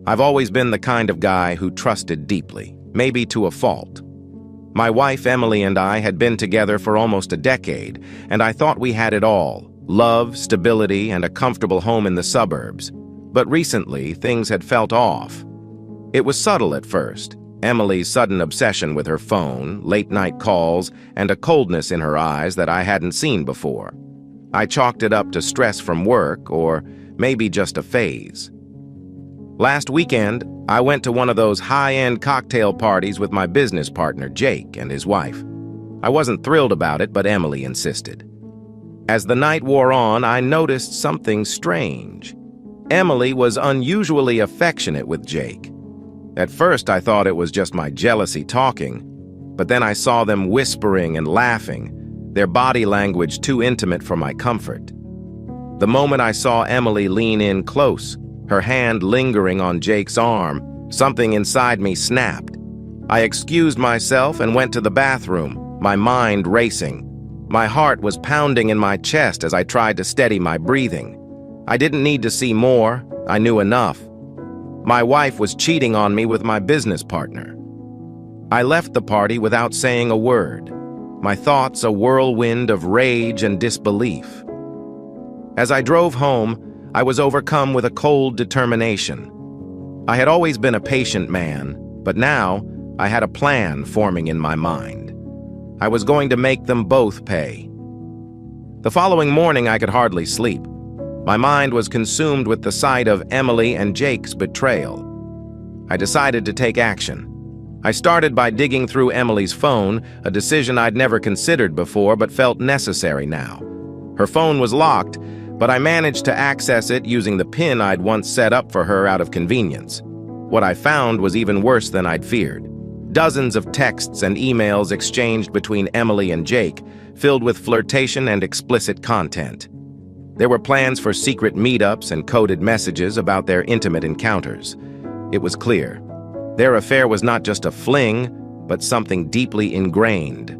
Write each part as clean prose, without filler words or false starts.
I've always been the kind of guy who trusted deeply, maybe to a fault. My wife Emily and I had been together for almost a decade, and I thought we had it all: love, stability, and a comfortable home in the suburbs. But recently, things had felt off. It was subtle at first: Emily's sudden obsession with her phone, late-night calls, and a coldness in her eyes that I hadn't seen before. I chalked it up to stress from work, or maybe just a phase. Last weekend, I went to one of those high-end cocktail parties with my business partner, Jake, and his wife. I wasn't thrilled about it, but Emily insisted. As the night wore on, I noticed something strange. Emily was unusually affectionate with Jake. At first, I thought it was just my jealousy talking, but then I saw them whispering and laughing, their body language too intimate for my comfort. The moment I saw Emily lean in close, her hand lingering on Jake's arm, something inside me snapped. I excused myself and went to the bathroom, my mind racing. My heart was pounding in my chest as I tried to steady my breathing. I didn't need to see more. I knew enough. My wife was cheating on me with my business partner. I left the party without saying a word, my thoughts a whirlwind of rage and disbelief. As I drove home, I was overcome with a cold determination. I had always been a patient man, but now I had a plan forming in my mind. I was going to make them both pay. The following morning, I could hardly sleep. My mind was consumed with the sight of Emily and Jake's betrayal. I decided to take action. I started by digging through Emily's phone, a decision I'd never considered before but felt necessary now. Her phone was locked, but I managed to access it using the PIN I'd once set up for her out of convenience. What I found was even worse than I'd feared. Dozens of texts and emails exchanged between Emily and Jake, filled with flirtation and explicit content. There were plans for secret meetups and coded messages about their intimate encounters. It was clear. Their affair was not just a fling, but something deeply ingrained.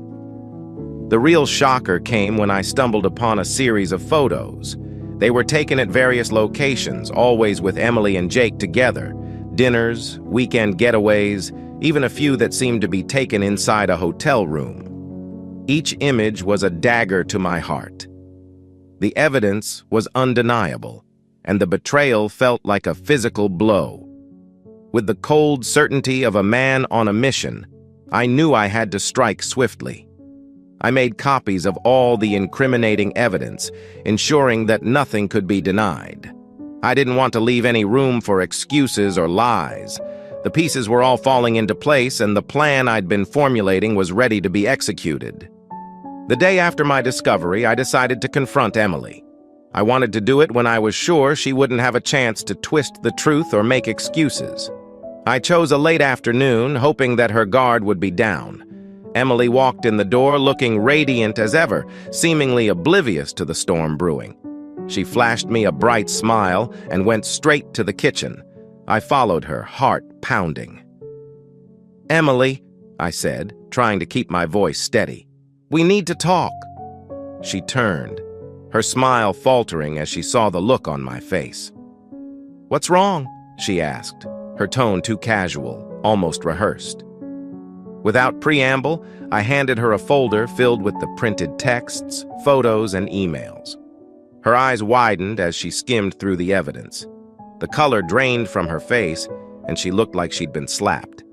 The real shocker came when I stumbled upon a series of photos. They were taken at various locations, always with Emily and Jake together. Dinners, weekend getaways, even a few that seemed to be taken inside a hotel room. Each image was a dagger to my heart. The evidence was undeniable, and the betrayal felt like a physical blow. With the cold certainty of a man on a mission, I knew I had to strike swiftly. I made copies of all the incriminating evidence, ensuring that nothing could be denied. I didn't want to leave any room for excuses or lies. The pieces were all falling into place, and the plan I'd been formulating was ready to be executed. The day after my discovery, I decided to confront Emily. I wanted to do it when I was sure she wouldn't have a chance to twist the truth or make excuses. I chose a late afternoon, hoping that her guard would be down. Emily walked in the door looking radiant as ever, seemingly oblivious to the storm brewing. She flashed me a bright smile and went straight to the kitchen. I followed her, heart pounding. "Emily," I said, trying to keep my voice steady, "we need to talk." She turned, her smile faltering as she saw the look on my face. "What's wrong?" she asked, her tone too casual, almost rehearsed. Without preamble, I handed her a folder filled with the printed texts, photos, and emails. Her eyes widened as she skimmed through the evidence. The color drained from her face, and she looked like she'd been slapped.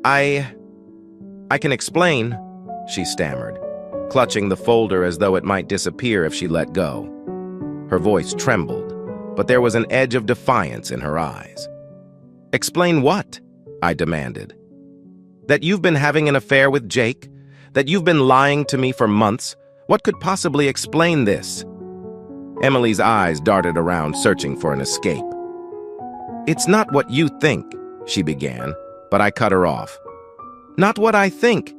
I can explain," she stammered, clutching the folder as though it might disappear if she let go. Her voice trembled, but there was an edge of defiance in her eyes. "Explain what?" I demanded. "That you've been having an affair with Jake? That you've been lying to me for months? What could possibly explain this?" Emily's eyes darted around, searching for an escape. "It's not what you think," she began, but I cut her off. "Not what I think.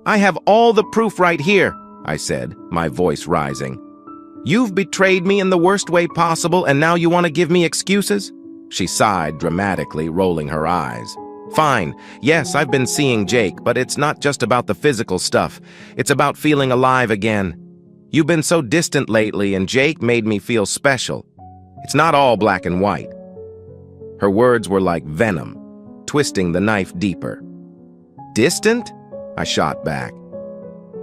I have all the proof right here," I said, my voice rising. "You've betrayed me in the worst way possible, and now you want to give me excuses?" She sighed dramatically, rolling her eyes. "Fine. Yes, I've been seeing Jake, but it's not just about the physical stuff. It's about feeling alive again. You've been so distant lately, and Jake made me feel special. It's not all black and white." Her words were like venom, twisting the knife deeper. "Distant?" I shot back.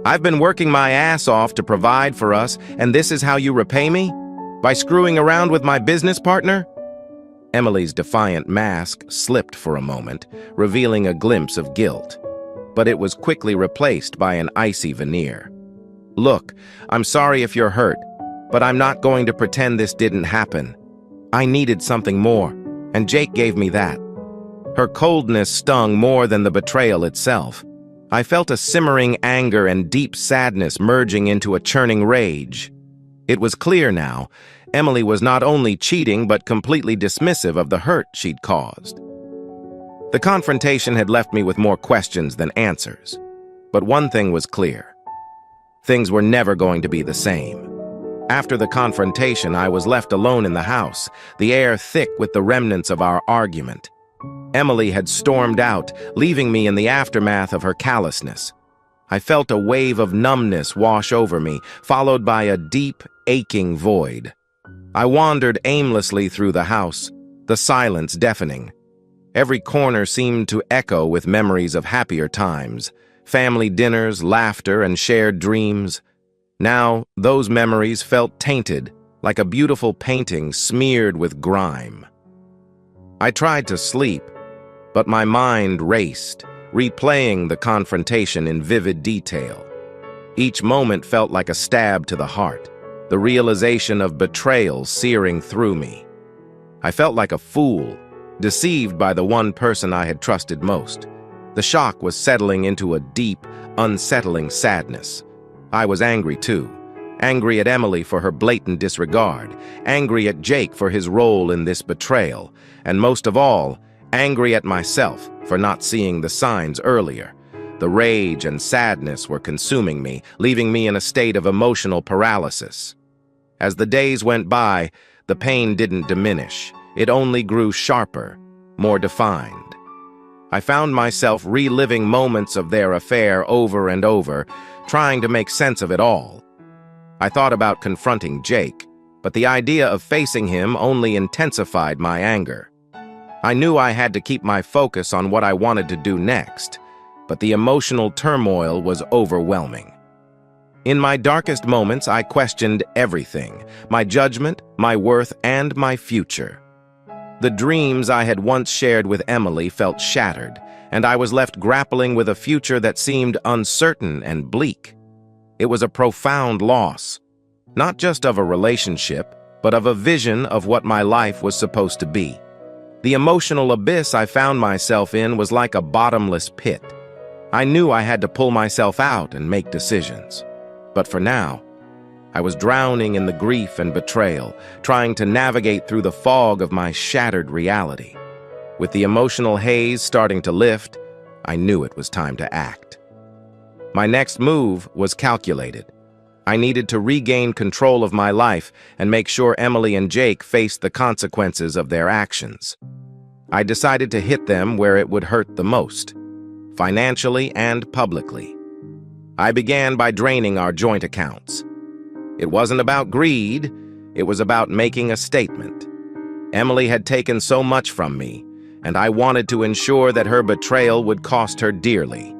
"I've been working my ass off to provide for us, and this is how you repay me? By screwing around with my business partner?" Emily's defiant mask slipped for a moment, revealing a glimpse of guilt. But it was quickly replaced by an icy veneer. "Look, I'm sorry if you're hurt, but I'm not going to pretend this didn't happen. I needed something more, and Jake gave me that." Her coldness stung more than the betrayal itself. I felt a simmering anger and deep sadness merging into a churning rage. It was clear now, Emily was not only cheating but completely dismissive of the hurt she'd caused. The confrontation had left me with more questions than answers. But one thing was clear. Things were never going to be the same. After the confrontation, I was left alone in the house, the air thick with the remnants of our argument. Emily had stormed out, leaving me in the aftermath of her callousness. I felt a wave of numbness wash over me, followed by a deep, aching void. I wandered aimlessly through the house, the silence deafening. Every corner seemed to echo with memories of happier times, family dinners, laughter, and shared dreams. Now, those memories felt tainted, like a beautiful painting smeared with grime. I tried to sleep, but my mind raced, replaying the confrontation in vivid detail. Each moment felt like a stab to the heart, the realization of betrayal searing through me. I felt like a fool, deceived by the one person I had trusted most. The shock was settling into a deep, unsettling sadness. I was angry too. Angry at Emily for her blatant disregard, angry at Jake for his role in this betrayal, and most of all, angry at myself for not seeing the signs earlier. The rage and sadness were consuming me, leaving me in a state of emotional paralysis. As the days went by, the pain didn't diminish. It only grew sharper, more defined. I found myself reliving moments of their affair over and over, trying to make sense of it all. I thought about confronting Jake, but the idea of facing him only intensified my anger. I knew I had to keep my focus on what I wanted to do next, but the emotional turmoil was overwhelming. In my darkest moments, I questioned everything: my judgment, my worth, and my future. The dreams I had once shared with Emily felt shattered, and I was left grappling with a future that seemed uncertain and bleak. It was a profound loss, not just of a relationship, but of a vision of what my life was supposed to be. The emotional abyss I found myself in was like a bottomless pit. I knew I had to pull myself out and make decisions. But for now, I was drowning in the grief and betrayal, trying to navigate through the fog of my shattered reality. With the emotional haze starting to lift, I knew it was time to act. My next move was calculated. I needed to regain control of my life and make sure Emily and Jake faced the consequences of their actions. I decided to hit them where it would hurt the most, financially and publicly. I began by draining our joint accounts. It wasn't about greed, it was about making a statement. Emily had taken so much from me, and I wanted to ensure that her betrayal would cost her dearly.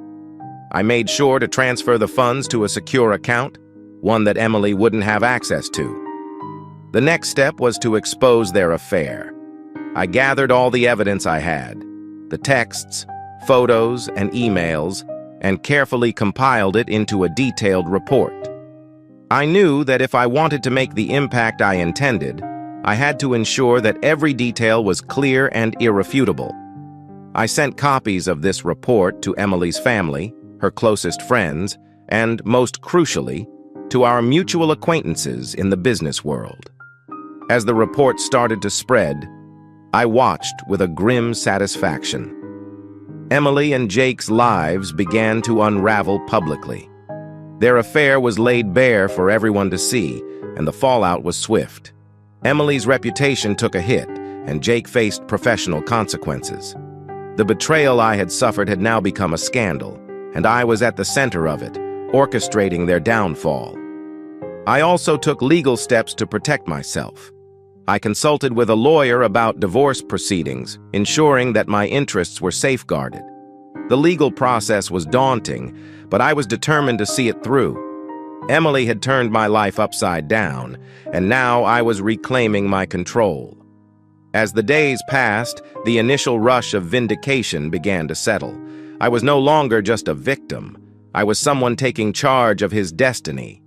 I made sure to transfer the funds to a secure account, one that Emily wouldn't have access to. The next step was to expose their affair. I gathered all the evidence I had, the texts, photos, and emails, and carefully compiled it into a detailed report. I knew that if I wanted to make the impact I intended, I had to ensure that every detail was clear and irrefutable. I sent copies of this report to Emily's family, her closest friends, and, most crucially, to our mutual acquaintances in the business world. As the report started to spread, I watched with a grim satisfaction. Emily and Jake's lives began to unravel publicly. Their affair was laid bare for everyone to see, and the fallout was swift. Emily's reputation took a hit, and Jake faced professional consequences. The betrayal I had suffered had now become a scandal, and I was at the center of it, orchestrating their downfall. I also took legal steps to protect myself. I consulted with a lawyer about divorce proceedings, ensuring that my interests were safeguarded. The legal process was daunting, but I was determined to see it through. Emily had turned my life upside down, and now I was reclaiming my control. As the days passed, the initial rush of vindication began to settle. I was no longer just a victim. I was someone taking charge of his destiny.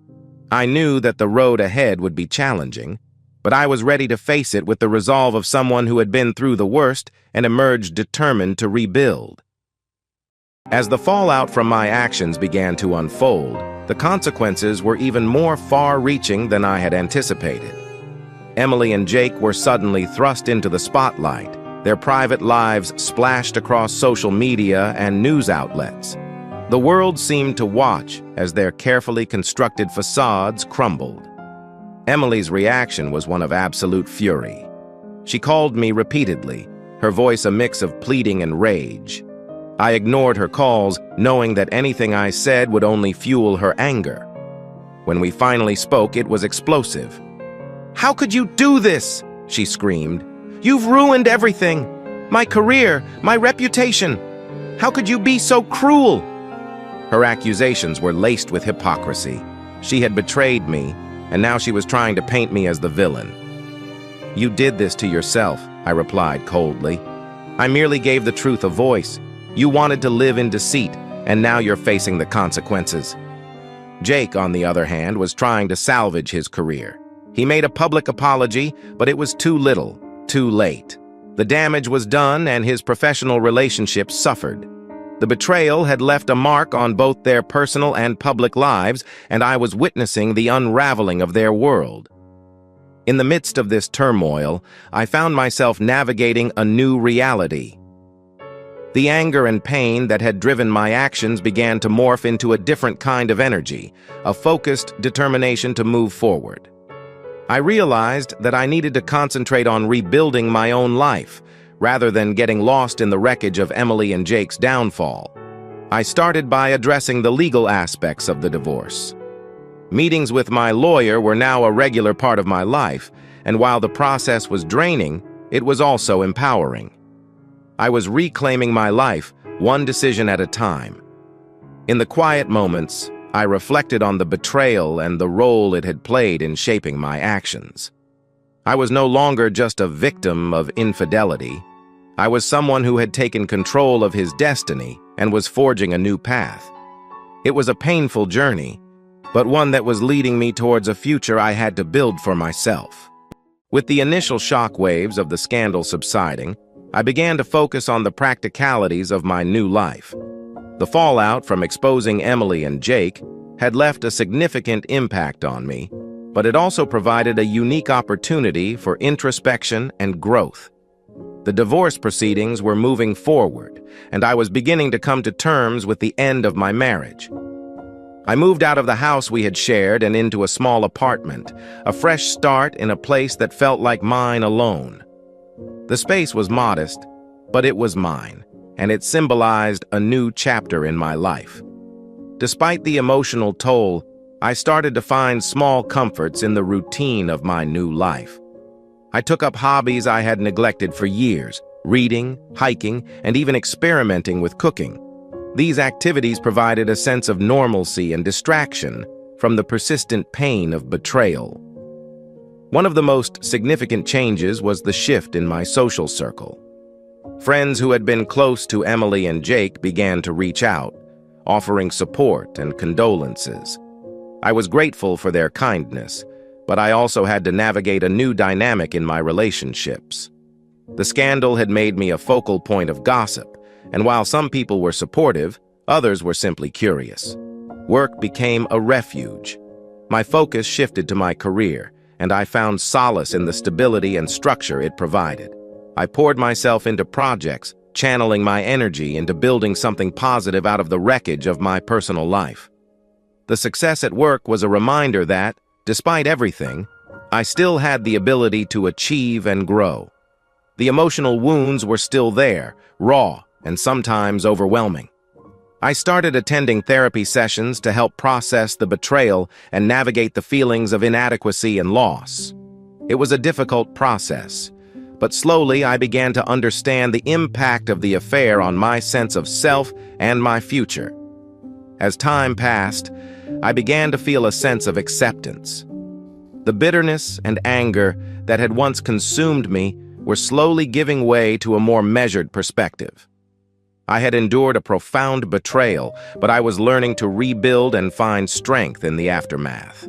I knew that the road ahead would be challenging, but I was ready to face it with the resolve of someone who had been through the worst and emerged determined to rebuild. As the fallout from my actions began to unfold, the consequences were even more far-reaching than I had anticipated. Emily and Jake were suddenly thrust into the spotlight, their private lives splashed across social media and news outlets. The world seemed to watch as their carefully constructed facades crumbled. Emily's reaction was one of absolute fury. She called me repeatedly, her voice a mix of pleading and rage. I ignored her calls, knowing that anything I said would only fuel her anger. When we finally spoke, it was explosive. "How could you do this?" she screamed. "You've ruined everything. My career, my reputation. How could you be so cruel?" Her accusations were laced with hypocrisy. She had betrayed me, and now she was trying to paint me as the villain. "You did this to yourself," I replied coldly. "I merely gave the truth a voice. You wanted to live in deceit, and now you're facing the consequences." Jake, on the other hand, was trying to salvage his career. He made a public apology, but it was too little, too late. The damage was done, and his professional relationship suffered. The betrayal had left a mark on both their personal and public lives, and I was witnessing the unraveling of their world. In the midst of this turmoil, I found myself navigating a new reality. The anger and pain that had driven my actions began to morph into a different kind of energy, a focused determination to move forward. I realized that I needed to concentrate on rebuilding my own life, rather than getting lost in the wreckage of Emily and Jake's downfall. I started by addressing the legal aspects of the divorce. Meetings with my lawyer were now a regular part of my life, and while the process was draining, it was also empowering. I was reclaiming my life, one decision at a time. In the quiet moments, I reflected on the betrayal and the role it had played in shaping my actions. I was no longer just a victim of infidelity. I was someone who had taken control of his destiny and was forging a new path. It was a painful journey, but one that was leading me towards a future I had to build for myself. With the initial shockwaves of the scandal subsiding, I began to focus on the practicalities of my new life. The fallout from exposing Emily and Jake had left a significant impact on me, but it also provided a unique opportunity for introspection and growth. The divorce proceedings were moving forward, and I was beginning to come to terms with the end of my marriage. I moved out of the house we had shared and into a small apartment, a fresh start in a place that felt like mine alone. The space was modest, but it was mine, and it symbolized a new chapter in my life. Despite the emotional toll, I started to find small comforts in the routine of my new life. I took up hobbies I had neglected for years, reading, hiking, and even experimenting with cooking. These activities provided a sense of normalcy and distraction from the persistent pain of betrayal. One of the most significant changes was the shift in my social circle. Friends who had been close to Emily and Jake began to reach out, offering support and condolences. I was grateful for their kindness, but I also had to navigate a new dynamic in my relationships. The scandal had made me a focal point of gossip, and while some people were supportive, others were simply curious. Work became a refuge. My focus shifted to my career, and I found solace in the stability and structure it provided. I poured myself into projects, channeling my energy into building something positive out of the wreckage of my personal life. The success at work was a reminder that, despite everything, I still had the ability to achieve and grow. The emotional wounds were still there, raw and sometimes overwhelming. I started attending therapy sessions to help process the betrayal and navigate the feelings of inadequacy and loss. It was a difficult process, but slowly I began to understand the impact of the affair on my sense of self and my future. As time passed, I began to feel a sense of acceptance. The bitterness and anger that had once consumed me were slowly giving way to a more measured perspective. I had endured a profound betrayal, but I was learning to rebuild and find strength in the aftermath.